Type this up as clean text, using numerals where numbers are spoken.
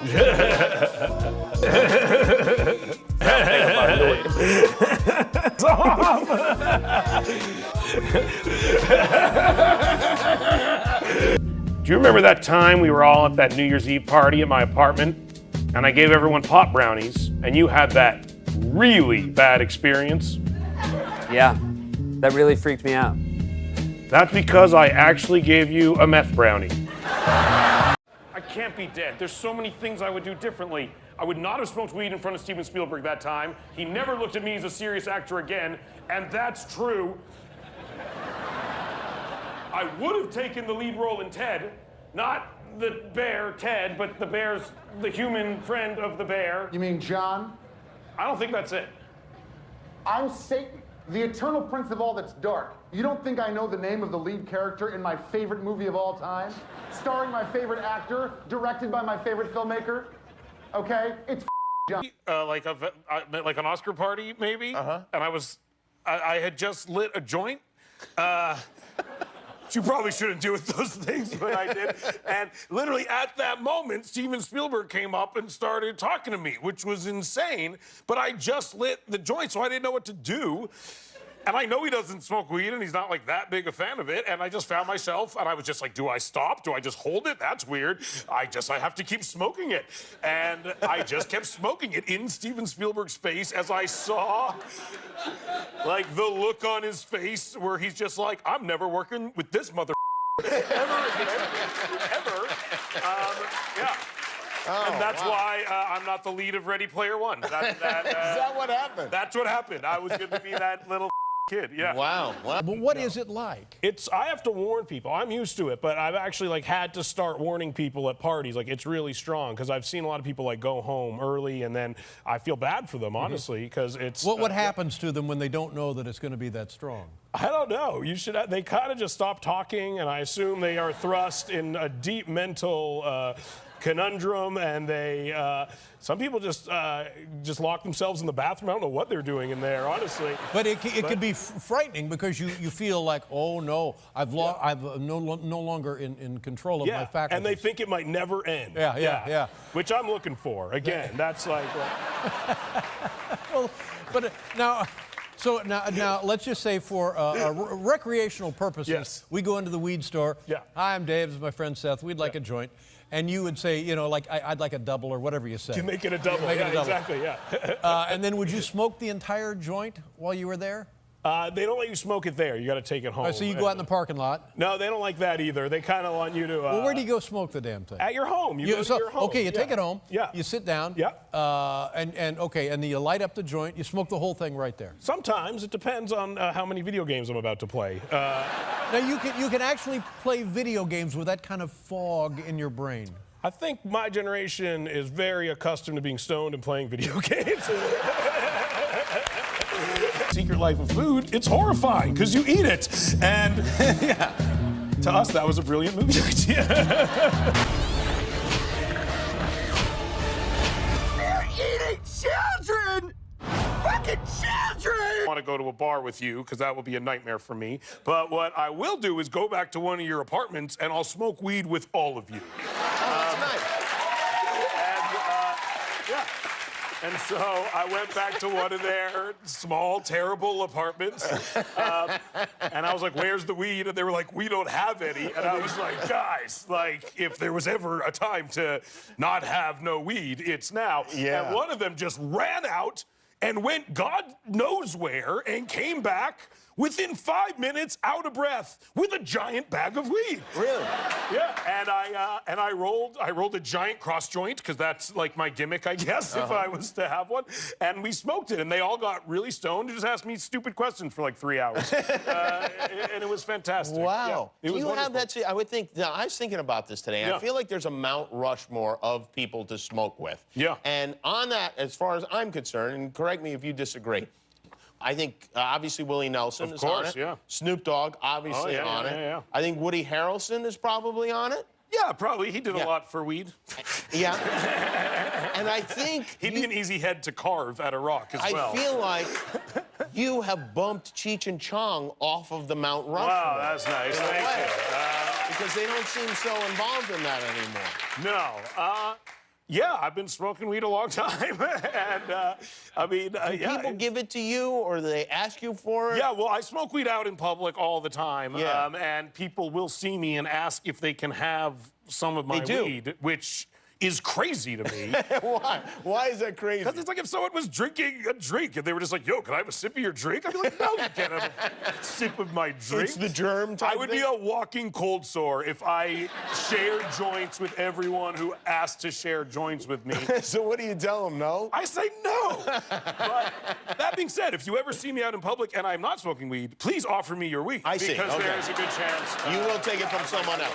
Do you remember that time we were all at that New Year's Eve party at my apartment and I gave everyone pot brownies and you had that really bad experience? Yeah, that really freaked me out. That's because I actually gave you a meth brownie. I can't be dead. There's so many things I would do differently. I would not have smoked weed in front of Steven Spielberg that time. He never looked at me as a serious actor again, and that's true. I would have taken the lead role in Ted, not the bear, Ted, but the human friend of the bear. You mean John? I don't think that's it. I'm Satan, the eternal prince of all that's dark. You don't think I know the name of the lead character in my favorite movie of all time? Starring my favorite actor, directed by my favorite filmmaker? Okay? It's John. Like an Oscar party, maybe? Uh-huh. And I had just lit a joint. You probably shouldn't do those things, but I did. And literally at that moment, Steven Spielberg came up and started talking to me, which was insane. But I just lit the joint, so I didn't know what to do. And I know he doesn't smoke weed, and he's not like that big a fan of it. And I just found myself, and I was just like, do I stop? Do I just hold it? That's weird. I have to keep smoking it. And I just kept smoking it in Steven Spielberg's face as I saw, like, the look on his face where he's just like, I'm never working with this mother ever again, ever. Yeah. Oh, and that's why I'm not the lead of Ready Player One. Is that what happened? That's what happened. I was going to be that little kid, yeah. Wow. But what is it like? I have to warn people. I'm used to it, but I've actually had to start warning people at parties. Like, it's really strong because I've seen a lot of people go home early, and then I feel bad for them, honestly, because it's. What happens to them when they don't know that it's going to be that strong? I don't know. They kind of just stop talking, and I assume they are thrust in a deep mental conundrum, and some people just lock themselves in the bathroom. I don't know what they're doing in there, honestly. But it could be frightening because you feel like, oh no, I'm no longer in control of my faculties. And they think it might never end. Yeah. Which I'm looking for. Again, that's like. Well, but now. So now, let's just say for recreational purposes, yes. We go into the weed store. Yeah. Hi, I'm Dave. This is my friend Seth. We'd like a joint. And you would say, like, I'd like a double or whatever you say. You make it a double. Make it a double. Exactly, yeah. And then would you smoke the entire joint while you were there? They don't let you smoke it there. You got to take it home. Oh, so you go out in the parking lot? No, they don't like that either. They kind of want you to. Well, where do you go smoke the damn thing? At your home. You go to your home. Okay, you take it home. Yeah. You sit down. Yeah. And then you light up the joint. You smoke the whole thing right there. Sometimes it depends on how many video games I'm about to play. Now you can actually play video games with that kind of fog in your brain. I think my generation is very accustomed to being stoned and playing video games. Secret Life of Food, it's horrifying because you eat it. And yeah, to us, that was a brilliant movie idea. They're eating children! Fucking children! I want to go to a bar with you because that will be a nightmare for me. But what I will do is go back to one of your apartments and I'll smoke weed with all of you. Oh, that's nice. Yeah. And so I went back to one of their small, terrible apartments. And I was like, where's the weed? And they were like, we don't have any. And I was like, guys, like, if there was ever a time to not have no weed, it's now. Yeah. And one of them just ran out and went God knows where and came back within 5 minutes, out of breath, with a giant bag of weed. Really? Yeah, and I rolled a giant cross joint because that's like my gimmick, I guess, if I was to have one. And we smoked it, and they all got really stoned and just asked me stupid questions for like 3 hours, and it was fantastic. Wow. Yeah, Do you have that? I would think. I was thinking about this today. And Yeah. I feel like there's a Mount Rushmore of people to smoke with. Yeah. And on that, as far as I'm concerned, and correct me if you disagree, I think obviously Willie Nelson is on it. Yeah. Snoop Dogg obviously on it. Yeah. I think Woody Harrelson is probably on it. Yeah, probably. He did a lot for weed. Yeah. And I think He'd be an easy head to carve at a rock as well. I feel like you have bumped Cheech and Chong off of the Mount Rushmore. Wow, that's nice. In a Thank way. you. Because they don't seem so involved in that anymore. No. Yeah, I've been smoking weed a long time, and I mean, yeah. People give it to you, or do they ask you for it? Yeah, well, I smoke weed out in public all the time, Yeah. and people will see me and ask if they can have some of my do. weed, which is crazy to me. Why? Why is that crazy? Because it's like if someone was drinking a drink and they were just like, yo, can I have a sip of your drink? I'd be like, no, you can't have a sip of my drink. It's the germ type I would thing? be a walking cold sore if I shared joints with everyone who asked to share joints with me. So what do you tell them, no? I say no. But that being said, if you ever see me out in public and I'm not smoking weed, please offer me your weed. I see, Because okay. there's a good chance. You will take it from someone else.